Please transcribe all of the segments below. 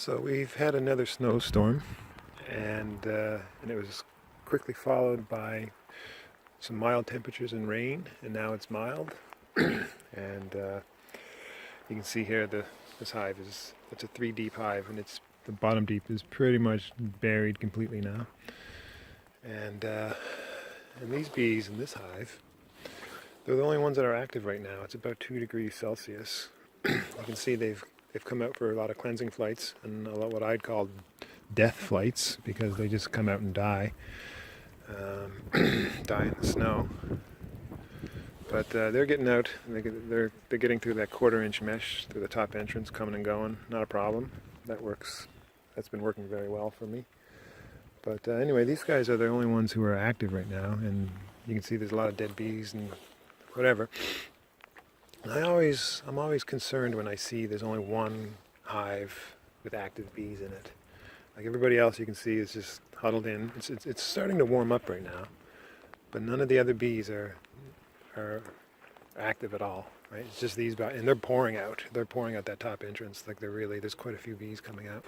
So we've had another snowstorm, and it was quickly followed by some mild temperatures and rain, and now it's mild. And you can see here this hive it's a 3 deep hive, and the bottom deep is pretty much buried completely now. And these bees in this hive, they're the only ones that are active right now. It's about 2 degrees Celsius. You can see they've come out for a lot of cleansing flights and a lot what I'd call death flights, because they just come out and die in the snow. But they're getting out. They're getting through that 1/4 inch mesh through the top entrance, coming and going. Not a problem. That works. That's been working very well for me. But anyway, these guys are the only ones who are active right now, and you can see there's a lot of dead bees and whatever. I'm always concerned when I see there's only one hive with active bees in it. Like everybody else, you can see is just huddled in. It's starting to warm up right now, but none of the other bees are active at all. Right? It's just these, and they're pouring out. They're pouring out that top entrance. Like there's quite a few bees coming out.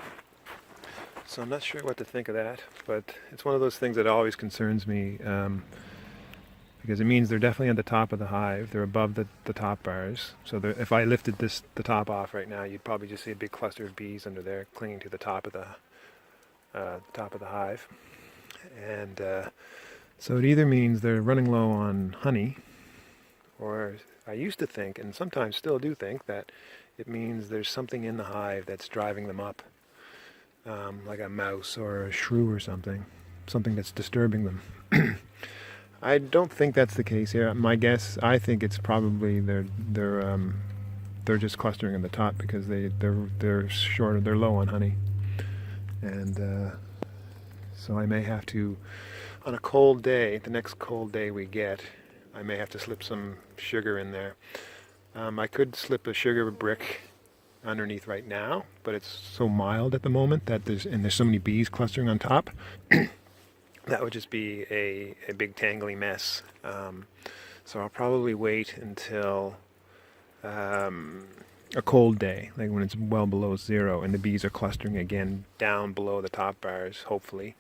So I'm not sure what to think of that, but it's one of those things that always concerns me. Because it means they're definitely at the top of the hive. They're above the top bars. So if I lifted the top off right now, you'd probably just see a big cluster of bees under there clinging to the top of the hive. And so it either means they're running low on honey, or I used to think, and sometimes still do think, that it means there's something in the hive that's driving them up, like a mouse or a shrew or something that's disturbing them. I don't think that's the case here. My guess, I think it's probably they're just clustering in the top because they're low on honey, and so I may have to, on a cold day, the next cold day we get, I may have to slip some sugar in there. I could slip a sugar brick underneath right now, but it's so mild at the moment that there's so many bees clustering on top. That would just be a big tangly mess. So I'll probably wait until a cold day, like when it's well below zero and the bees are clustering again down below the top bars, hopefully.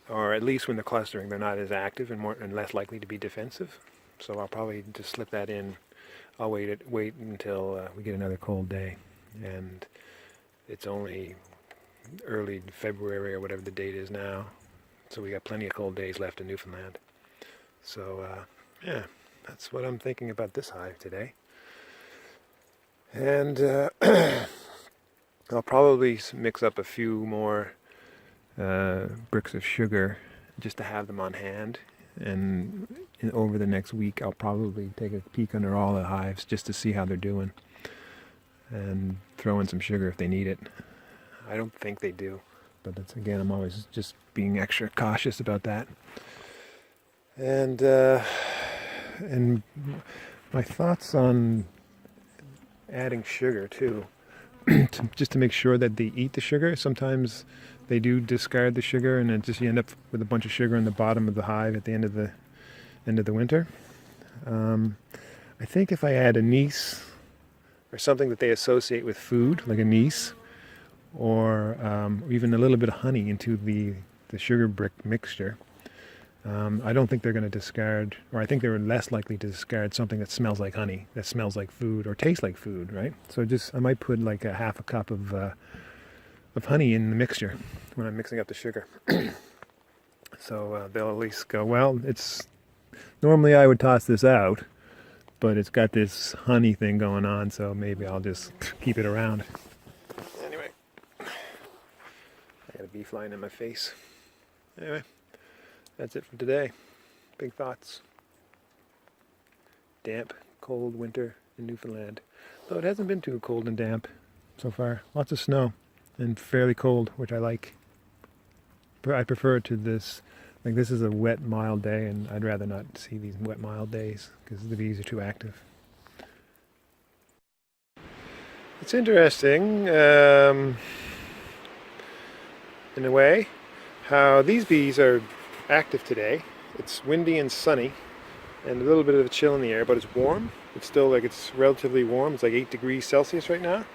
Or at least when they're clustering, they're not as active and less likely to be defensive. So I'll probably just slip that in. I'll wait until we get another cold day. And it's only early February or whatever the date is now. So we got plenty of cold days left in Newfoundland. So yeah, that's what I'm thinking about this hive today. And I'll probably mix up a few more bricks of sugar just to have them on hand. And over the next week, I'll probably take a peek under all the hives just to see how they're doing. And throw in some sugar if they need it. I don't think they do. But that's, again, I'm always just being extra cautious about that. And my thoughts on adding sugar too, just to make sure that they eat the sugar. Sometimes they do discard the sugar, and you end up with a bunch of sugar in the bottom of the hive at the end of the winter. I think if I add anise or something that they associate with food, like anise, or even a little bit of honey into the sugar brick mixture, I don't think they're going to discard, or I think they're less likely to discard something that smells like honey, that smells like food, or tastes like food, right? So I might put like a half a cup of honey in the mixture when I'm mixing up the sugar. So they'll at least go, well, normally I would toss this out, but it's got this honey thing going on, so maybe I'll just keep it around. Anyway. I got a bee flying in my face. Anyway, that's it for today. Big thoughts. Damp, cold winter in Newfoundland. Though it hasn't been too cold and damp so far. Lots of snow and fairly cold, which I like. I prefer it to this. Like, this is a wet, mild day, and I'd rather not see these wet, mild days because the bees are too active. It's interesting. In a way, how these bees are active today. It's windy and sunny and a little bit of a chill in the air, but it's warm. It's still it's relatively warm. It's like 8 degrees Celsius right now.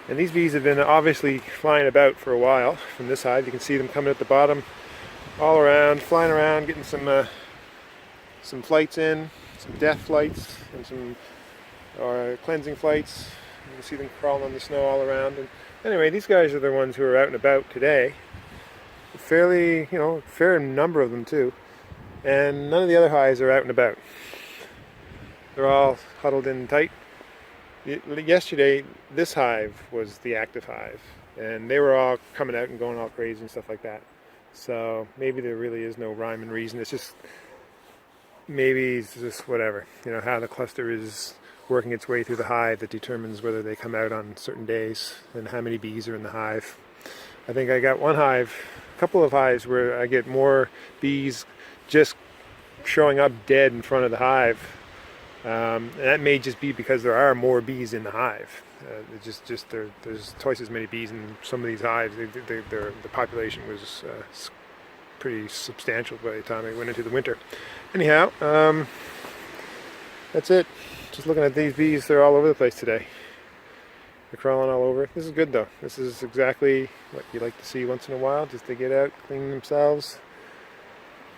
And these bees have been obviously flying about for a while from this hive. You can see them coming at the bottom, all around, flying around, getting some flights in, some death flights, and some cleansing flights. You can see them crawling on the snow all around. And anyway, these guys are the ones who are out and about today. Fairly, fair number of them too. And none of the other hives are out and about. They're all huddled in tight. Yesterday, this hive was the active hive, and they were all coming out and going all crazy and stuff like that. So maybe there really is no rhyme and reason. It's just maybe it's just whatever, how the cluster is working its way through the hive that determines whether they come out on certain days and how many bees are in the hive. I think I got one hive, a couple of hives where I get more bees just showing up dead in front of the hive. And that may just be because there are more bees in the hive. There's twice as many bees in some of these hives. The population was pretty substantial by the time I went into the winter. Anyhow, that's it. Just looking at these bees, they're all over the place today. They're crawling all over. This is good though. This is exactly what you like to see once in a while. Just to get out, clean themselves.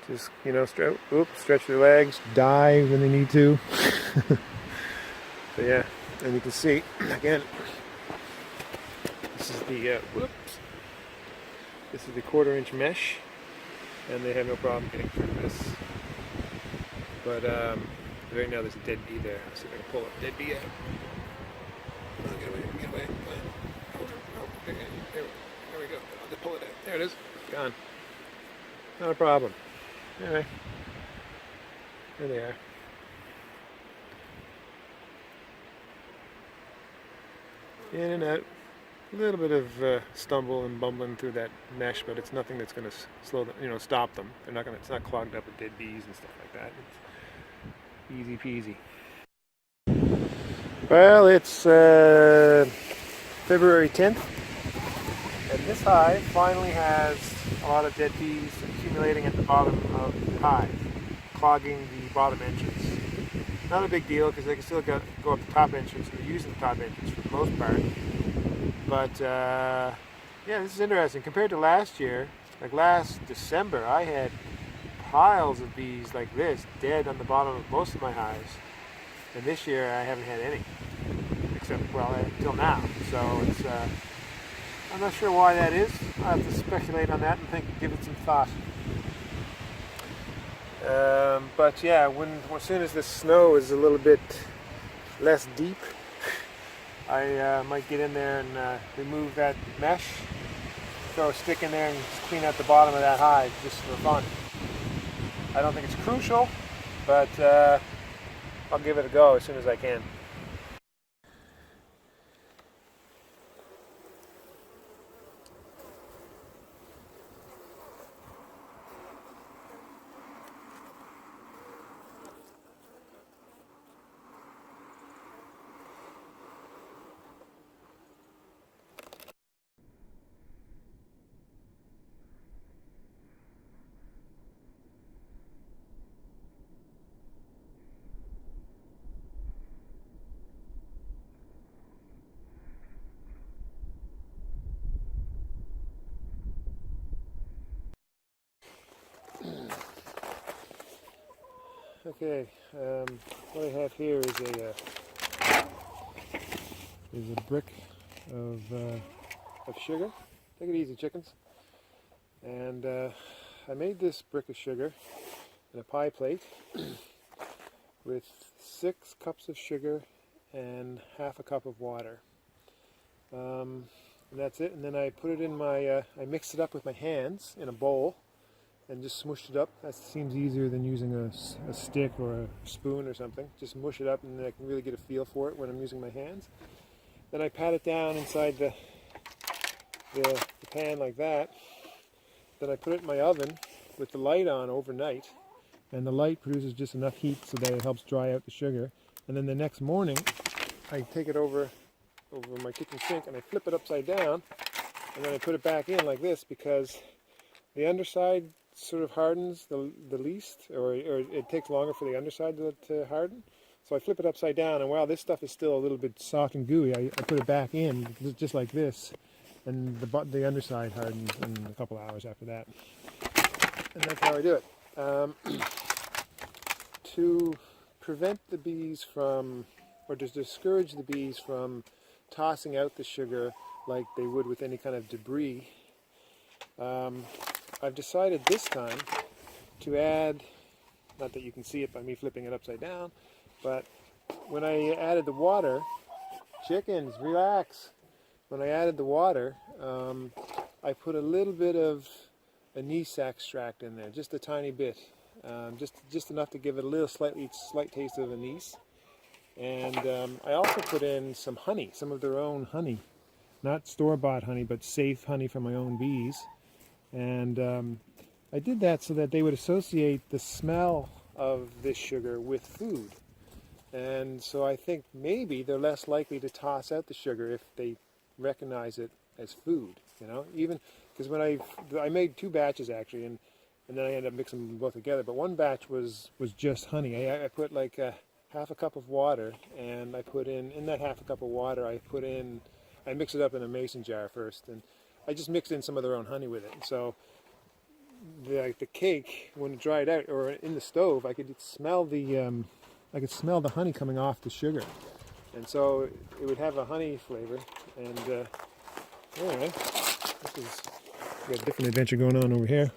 Just, stretch their legs, dive when they need to. So yeah, and you can see, again, this is the, this is the 1/4-inch mesh, and they have no problem getting through this. But right now there's a dead bee there, so I can pull a dead bee out. Oh, get away. Oh, there we go. I'll just pull it out. There it is. Gone. Not a problem. Anyway, there they are. In and out. A little bit of stumble and bumbling through that mesh, but it's nothing that's going to slow them, stop them. They're not going. It's not clogged up with dead bees and stuff like that. It's easy peasy. Well, it's February 10th, and this hive finally has a lot of dead bees accumulating at the bottom of the hive, clogging the bottom entrance. Not a big deal because they can still go up the top entrance, and they're using the top entrance for the most part. But yeah, this is interesting. Compared to last year, like last December, I had piles of bees like this dead on the bottom of most of my hives. And this year I haven't had any, except, until now. So it's, I'm not sure why that is. I'll have to speculate on that and give it some thought. But yeah, as soon as the snow is a little bit less deep, I might get in there and remove that mesh, throw a stick in there and clean out the bottom of that hive just for fun. I don't think it's crucial, but I'll give it a go as soon as I can. Okay, what I have here is a brick of sugar. Take it easy, chickens. And I made this brick of sugar in a pie plate with 6 cups of sugar and half a cup of water. And that's it. And then I put it in I mixed it up with my hands in a bowl and just smushed it up. That seems easier than using a stick or a spoon or something. Just mush it up, and then I can really get a feel for it when I'm using my hands. Then I pat it down inside the pan like that. Then I put it in my oven with the light on overnight, and the light produces just enough heat so that it helps dry out the sugar. And then the next morning, I take it over my kitchen sink and I flip it upside down, and then I put it back in like this because the underside sort of hardens the least, or it takes longer for the underside to harden. So I flip it upside down, and while this stuff is still a little bit soft and gooey, I put it back in just like this, and the underside hardens in a couple hours after that. And that's how I do it. To prevent the bees from, or to discourage the bees from tossing out the sugar like they would with any kind of debris, I've decided this time to add, not that you can see it by me flipping it upside down, but when I added the water, chickens, relax. When I added the water, I put a little bit of anise extract in there, just a tiny bit, just enough to give it a little slight taste of anise. And I also put in some honey, some of their own honey, not store-bought honey, but safe honey from my own bees. And I did that so that they would associate the smell of this sugar with food. And so I think maybe they're less likely to toss out the sugar if they recognize it as food, you know? Even because when I made 2 batches actually, and then I ended up mixing them both together. But one batch was just honey. I put like half a cup of water, and I put in that half a cup of water, I mixed it up in a mason jar first, and I just mixed in some of their own honey with it. So the cake, when it dried out, or in the stove, I could smell the honey coming off the sugar, and so it would have a honey flavor. And anyway, we got a different adventure going on over here.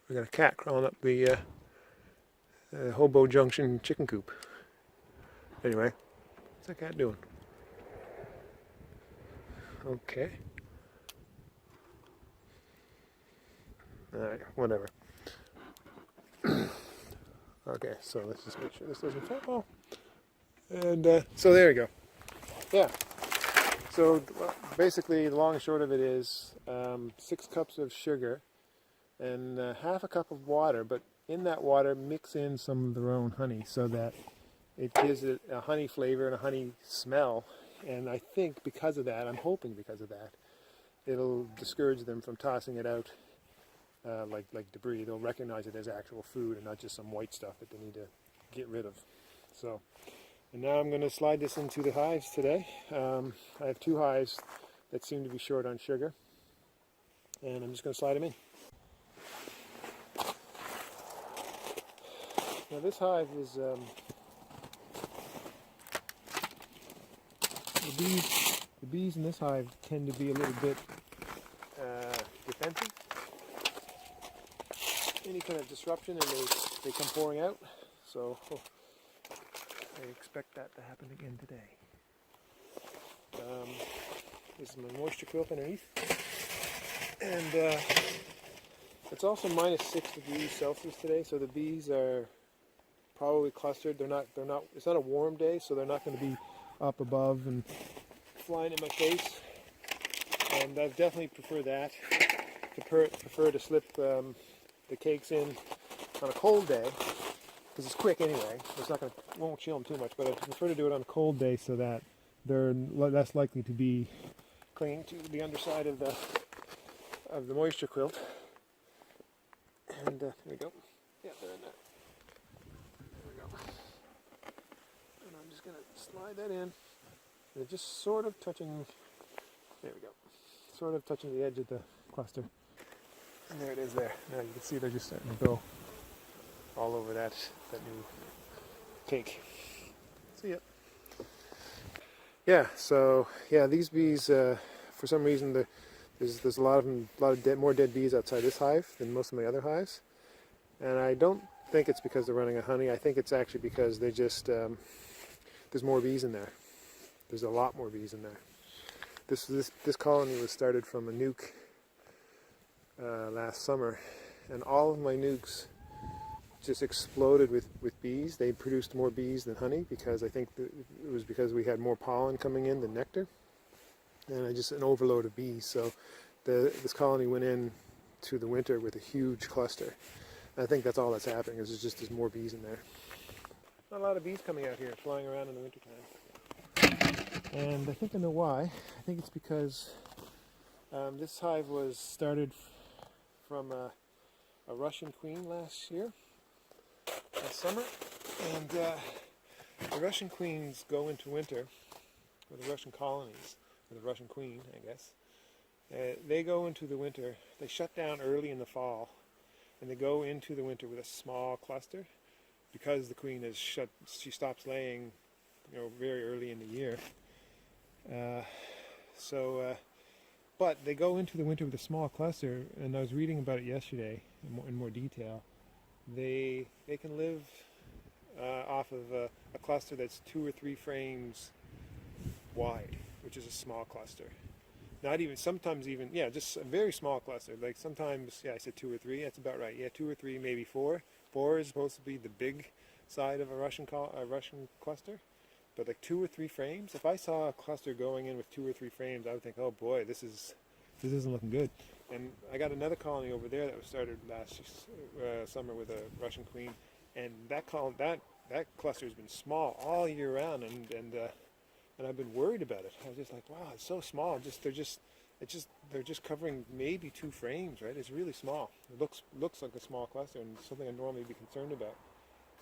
We got a cat crawling up the Hobo Junction chicken coop. Anyway, what's that cat doing? Okay. Alright, whatever. Okay, so let's just make sure this doesn't fall. And so there you go. Yeah. So basically, the long and short of it is 6 cups of sugar and half a cup of water, but in that water mix in some of their own honey so that it gives it a honey flavor and a honey smell. And I think because of that, I'm hoping because of that, it'll discourage them from tossing it out like debris. They'll recognize it as actual food and not just some white stuff that they need to get rid of. So, and now I'm going to slide this into the hives today. I have 2 hives that seem to be short on sugar, and I'm just going to slide them in. Now this hive is the bees in this hive tend to be a little bit defensive. Any kind of disruption and they come pouring out. So I expect that to happen again today. This is my moisture quilt underneath, and it's also -6 degrees Celsius today. So the bees are probably clustered. They're not. It's not a warm day, so they're not going to be up above and flying in my face. And I definitely prefer that. Prefer to slip the cakes in on a cold day because it's quick anyway. Won't chill them too much, but I prefer to do it on a cold day so that they're less likely to be clinging to the underside of the moisture quilt. And there we go. Yeah, they're in there. There we go. And I'm just going to slide that in. They're just sort of touching. There we go. Sort of touching the edge of the cluster. And there it is there. Now you can see they're just starting to go all over that new cake. See ya. Yeah, so yeah, these bees, for some reason, there's a lot of more dead bees outside this hive than most of my other hives. And I don't think it's because they're running out of honey. I think it's actually because they just, there's more bees in there. There's a lot more bees in there. This colony was started from a nuke last summer, and all of my nukes just exploded with bees. They produced more bees than honey because I think it was because we had more pollen coming in than nectar, and just an overload of bees. So this colony went in to the winter with a huge cluster. And I think that's all that's happening is there's more bees in there. Not a lot of bees coming out here, flying around in the wintertime. And I think I know why. I think it's because this hive was started from a Russian queen last summer, and the Russian queens go into winter, or the Russian colonies, or the Russian queen, I guess. They go into the winter, they shut down early in the fall, and they go into the winter with a small cluster, because the queen is shut, she stops laying, very early in the year. But they go into the winter with a small cluster, and I was reading about it yesterday in more detail. They can live off of a cluster that's 2 or 3 frames wide, which is a small cluster. Not even, sometimes even, just a very small cluster. Like sometimes, I said 2 or 3, that's about right. 2 or 3, maybe 4. 4 is supposed to be the big side of a Russian cluster. But like 2 or 3 frames, if I saw a cluster going in with 2 or 3 frames, I would think, oh boy, this isn't looking good. And I got another colony over there that was started last summer with a Russian queen, and that cluster has been small all year round, and I've been worried about it. I was just like, wow, it's so small. They're just covering maybe 2 frames, right? It's really small. It looks like a small cluster, and something I'd normally be concerned about.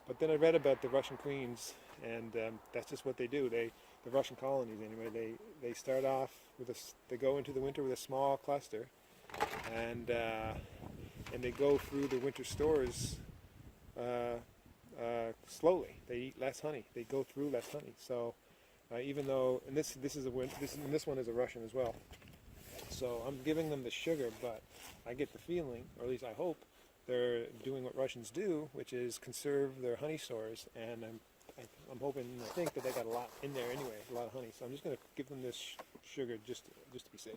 But then I read about the Russian queens, and that's just what they do. The Russian colonies, anyway, they start off they go into the winter with a small cluster, and they go through the winter stores slowly. They eat less honey. They go through less honey. So even though, and this one is a Russian as well. So I'm giving them the sugar, but I get the feeling, or at least I hope, they're doing what Russians do, which is conserve their honey stores, and I'm hoping, I think that they got a lot in there anyway, a lot of honey. So I'm just going to give them this sugar just to be safe.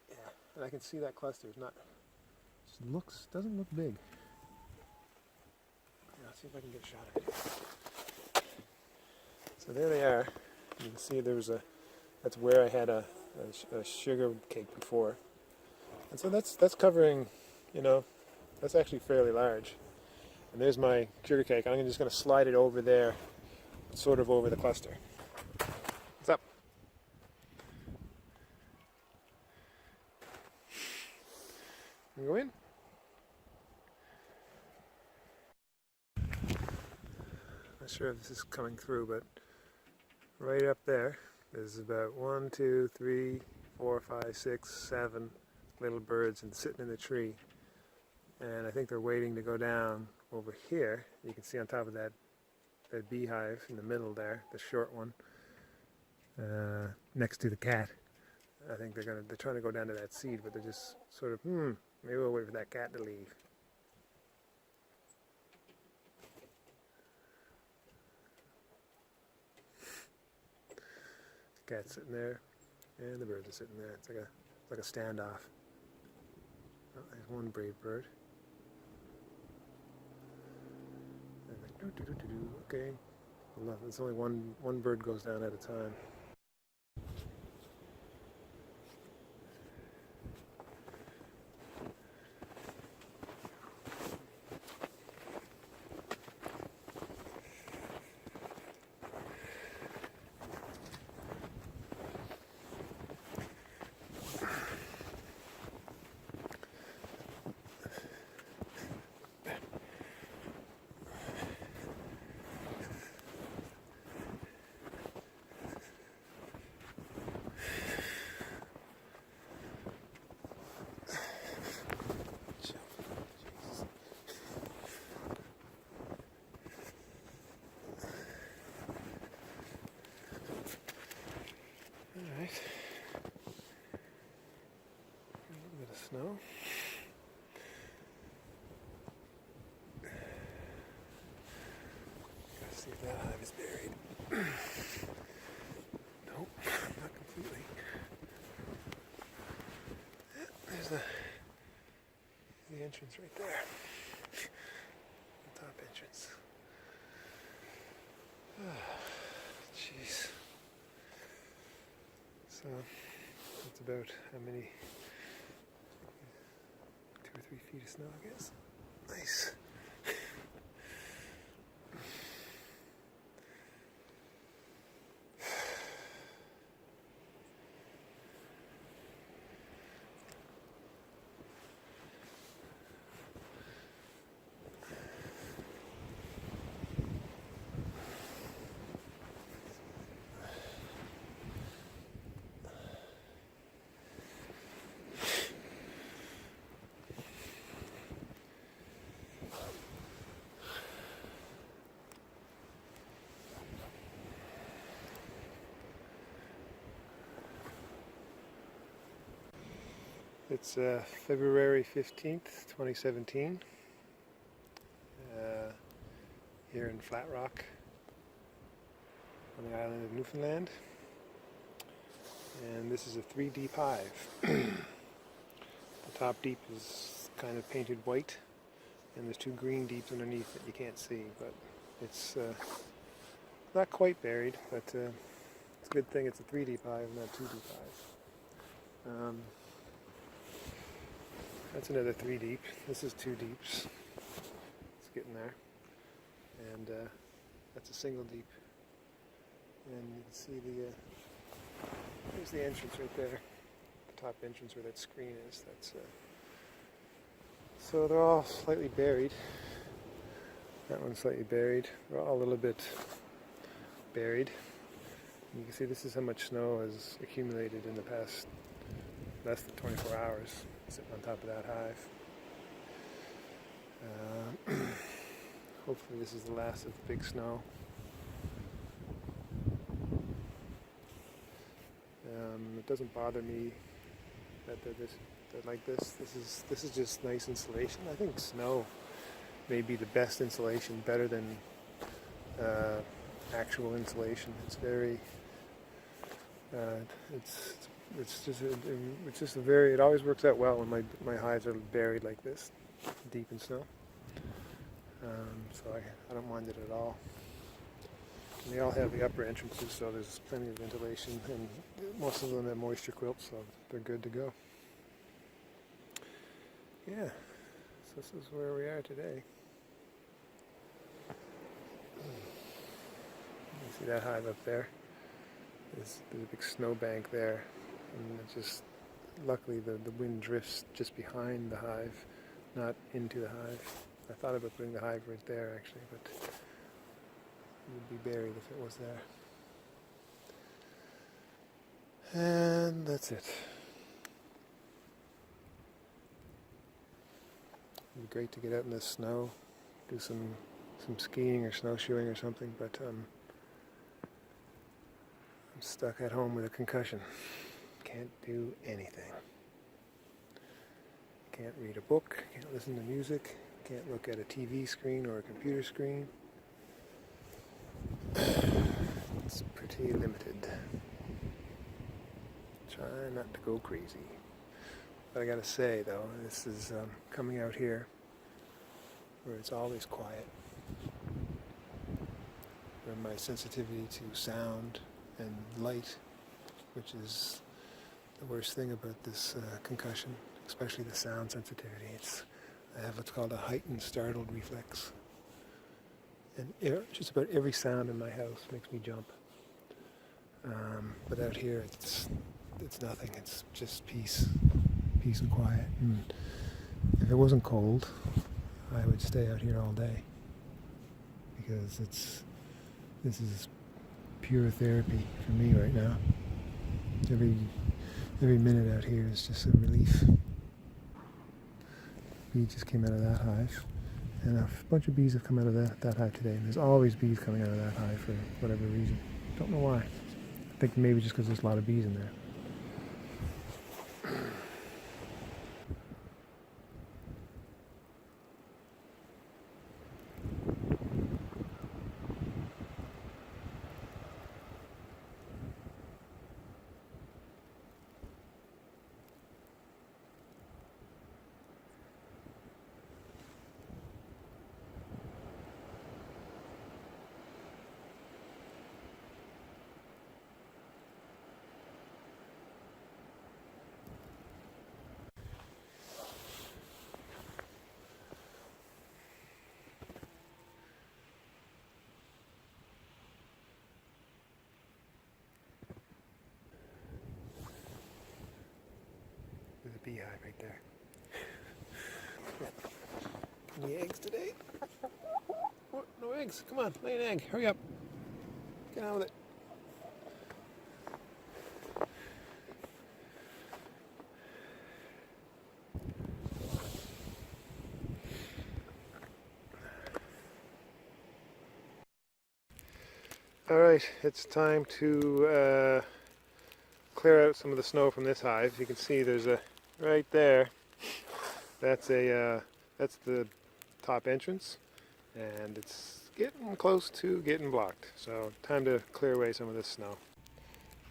Yeah, and I can see that cluster is doesn't look big. Yeah, let's see if I can get a shot of it. So there they are. You can see that's where I had a sugar cake before, and so that's covering, that's actually fairly large. And there's my sugar cake. I'm just going to slide it over there, sort of over the cluster. What's up? Can we go in? Not sure if this is coming through, but right up there's about 1, 2, 3, 4, 5, 6, 7 little birds and sitting in the tree. And I think they're waiting to go down over here. You can see on top of that beehive in the middle there, the short one, next to the cat. I think they're trying to go down to that seed, but they're just sort of, maybe we'll wait for that cat to leave. The cat's sitting there, and the birds are sitting there. It's like a standoff. Oh, there's one brave bird. Okay. Well, it's only one bird goes down at a time. Alright. A little bit of snow. Gotta see if that hive is buried. Nope, not completely. There's the entrance right there. The top entrance. Jeez. So that's about how many? 2 or 3 feet of snow, I guess. Nice. It's February 15th, 2017, here in Flat Rock on the island of Newfoundland. And this is a 3-deep hive. The top deep is kind of painted white, and there's 2 green deeps underneath that you can't see, but it's not quite buried, but it's a good thing it's a 3-deep hive, not 2-deep hive. That's another 3 deep. This is 2 deeps. It's getting there. And that's a single deep. And you can see there's the entrance right there. The top entrance where that screen is. So they're all slightly buried. That one's slightly buried. They're all a little bit buried. And you can see this is how much snow has accumulated in the past less than 24 hours. Sitting on top of that hive. Hopefully this is the last of the big snow. It doesn't bother me that they're like this. This is just nice insulation. I think snow may be the best insulation, better than actual insulation. It's very it's just a very, it always works out well when my hives are buried like this, deep in snow. So I don't mind it at all. And they all have the upper entrances, so there's plenty of ventilation, and most of them have moisture quilts, so they're good to go. Yeah, so this is where we are today. You see that hive up there? There's a big snowbank there, and it's just, luckily the wind drifts just behind the hive, not into the hive. I thought about putting the hive right there actually, but it would be buried if it was there. And that's it. It'd be great to get out in the snow, do some skiing or snowshoeing or something, but I'm stuck at home with a concussion. Can't do anything. Can't read a book, can't listen to music, can't look at a TV screen or a computer screen. It's pretty limited. Try not to go crazy. But I gotta say though, this is coming out here where it's always quiet, where my sensitivity to sound and light, which is the worst thing about this concussion, especially the sound sensitivity. I have what's called a heightened startled reflex. And just about every sound in my house makes me jump. But out here it's nothing, it's just peace and quiet. And if it wasn't cold, I would stay out here all day. Because this is pure therapy for me right now. Every minute out here is just a relief. Bee just came out of that hive, and a bunch of bees have come out of that hive today. And there's always bees coming out of that hive for whatever reason. Don't know why. I think maybe just because there's a lot of bees in there. There's a beehive right there. Any eggs today? What? No eggs. Come on, lay an egg. Hurry up. Get on with it. Alright, it's time to clear out some of the snow from this hive. You can see there's a right there, that's the top entrance, and it's getting close to getting blocked. So time to clear away some of this snow.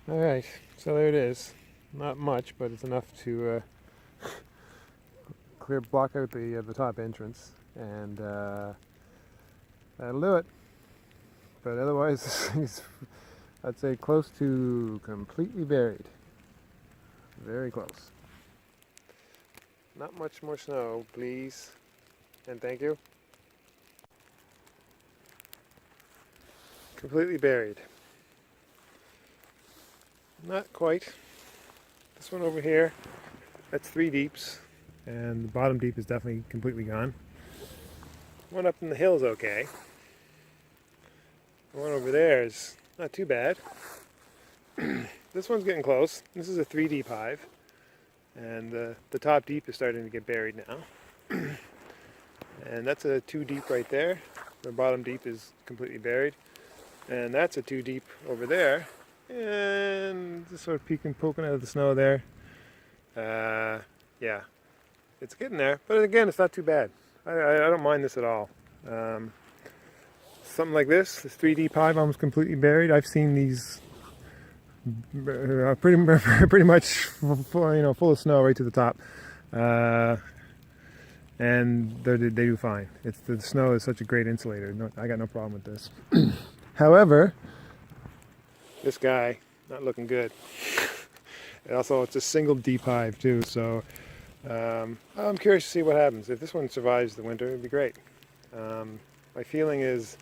All right, so there it is. Not much, but it's enough to block out the top entrance, and that'll do it. But otherwise, this thing's, I'd say, close to completely buried. Very close. Not much more snow, please, and thank you. Completely buried. Not quite. This one over here, that's 3 deeps, and the bottom deep is definitely completely gone. One up in the hill is okay. The one over there is not too bad. This one's getting close. This is a 3 deep hive, and the top deep is starting to get buried now. And that's a 2 deep right there. The bottom deep is completely buried, and that's a 2 deep over there. And just sort of poking out of the snow there. Yeah, it's getting there, but again, it's not too bad. I don't mind this at all. Something like this 3 deep hive, almost completely buried. I've seen these pretty much full of snow right to the top, and they do fine. The snow is such a great insulator. I got no problem with this. However, this guy, not looking good. And also, it's a single deep hive too, so I'm curious to see what happens. If this one survives the winter, it'd be great. My feeling is,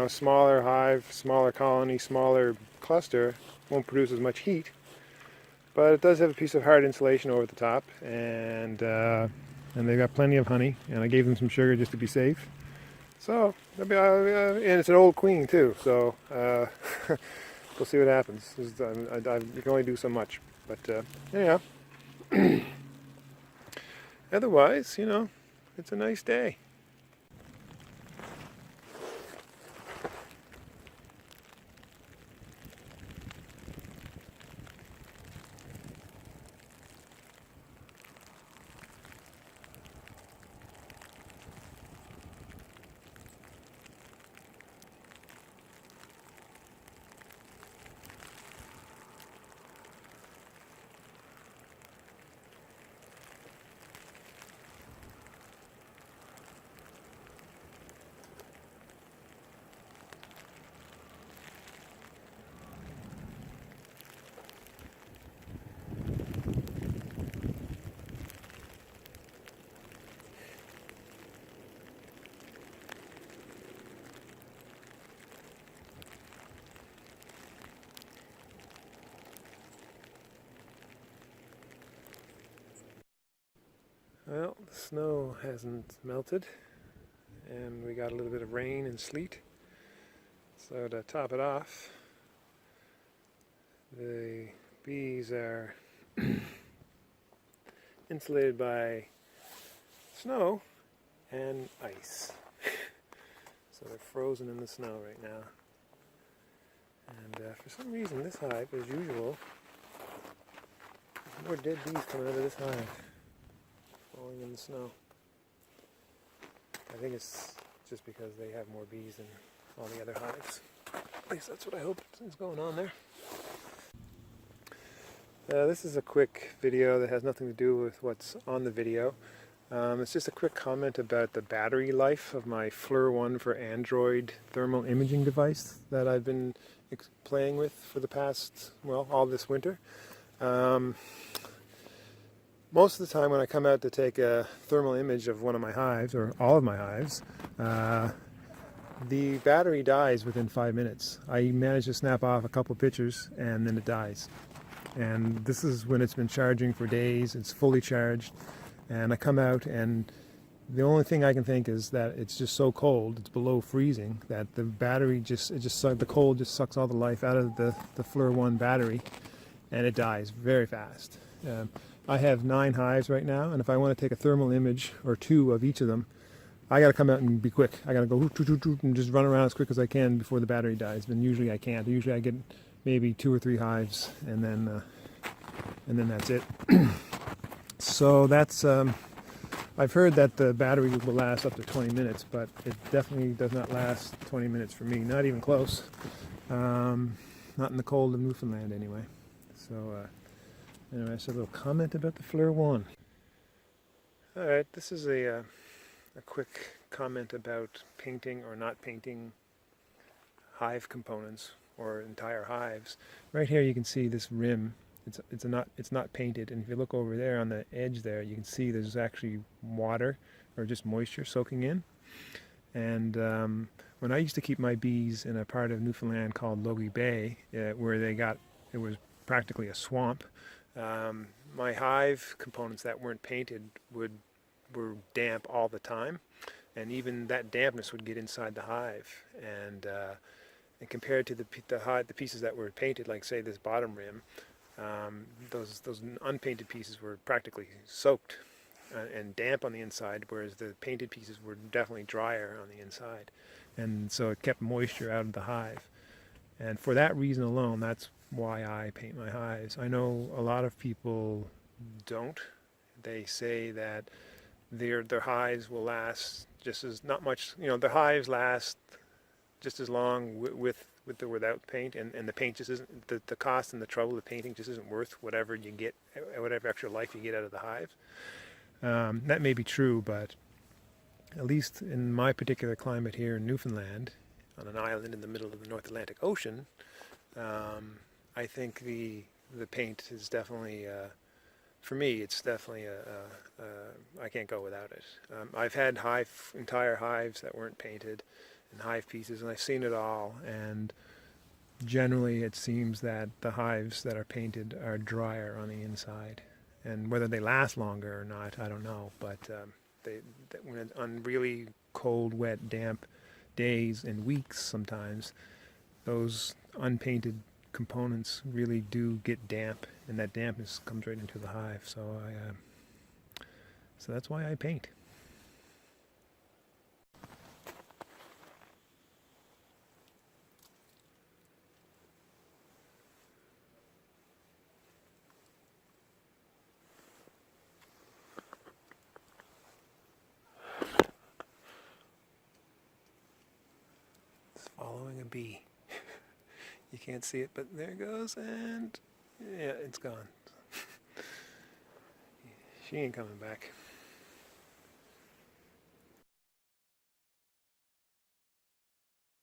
smaller hive, smaller colony, smaller cluster won't produce as much heat, but it does have a piece of hard insulation over the top, and they've got plenty of honey, and I gave them some sugar just to be safe. So, and it's an old queen too, so we'll see what happens. You can only do so much, but anyhow. Otherwise, it's a nice day. Well, the snow hasn't melted, and we got a little bit of rain and sleet. So to top it off, the bees are insulated by snow and ice. So they're frozen in the snow right now. And for some reason, this hive, as usual, there's more dead bees coming out of this hive, falling in the snow. I think it's just because they have more bees than all the other hives. At least that's what I hope is going on there. This is a quick video that has nothing to do with what's on the video. It's just a quick comment about the battery life of my FLIR One for Android thermal imaging device that I've been playing with for the past, well, all this winter. Most of the time when I come out to take a thermal image of one of my hives, or all of my hives, the battery dies within 5 minutes. I manage to snap off a couple pictures and then it dies. And this is when it's been charging for days, it's fully charged, and I come out and the only thing I can think is that it's just so cold, it's below freezing, that the battery the cold just sucks all the life out of the FLIR One battery, and it dies very fast. I have 9 hives right now, and if I want to take a thermal image or 2 of each of them, I got to come out and be quick. I got to go and just run around as quick as I can before the battery dies. But usually I can't. Usually I get maybe 2 or 3 hives, and then that's it. So that's, I've heard that the battery will last up to 20 minutes, but it definitely does not last 20 minutes for me, not even close. Not in the cold of Newfoundland anyway. So anyway, that's a little comment about the FLIR 1. Alright, this is a quick comment about painting or not painting hive components or entire hives. Right here you can see this rim. It's not painted, and if you look over there on the edge there, you can see there's actually water or just moisture soaking in. And when I used to keep my bees in a part of Newfoundland called Logie Bay, where it was practically a swamp, my hive components that weren't painted were damp all the time, and even that dampness would get inside the hive. And compared to the pieces that were painted, like say this bottom rim, those unpainted pieces were practically soaked and damp on the inside, whereas the painted pieces were definitely drier on the inside, and so it kept moisture out of the hive. And for that reason alone, that's why I paint my hives. I know a lot of people don't. They say that their hives will last just as, not much, their hives last just as long with or without paint, and the paint just isn't, the cost and the trouble of painting just isn't worth whatever you get, whatever extra life you get out of the hive. That may be true, but at least in my particular climate here in Newfoundland, on an island in the middle of the North Atlantic Ocean, I think the paint is definitely, for me, it's definitely I can't go without it. I've had entire hives that weren't painted, and hive pieces, and I've seen it all, and generally it seems that the hives that are painted are drier on the inside, and whether they last longer or not, I don't know, but on really cold, wet, damp days and weeks sometimes, those unpainted components really do get damp, and that dampness comes right into the hive. So so that's why I paint. It's following a bee. You can't see it, but there it goes, and yeah, it's gone. She ain't coming back.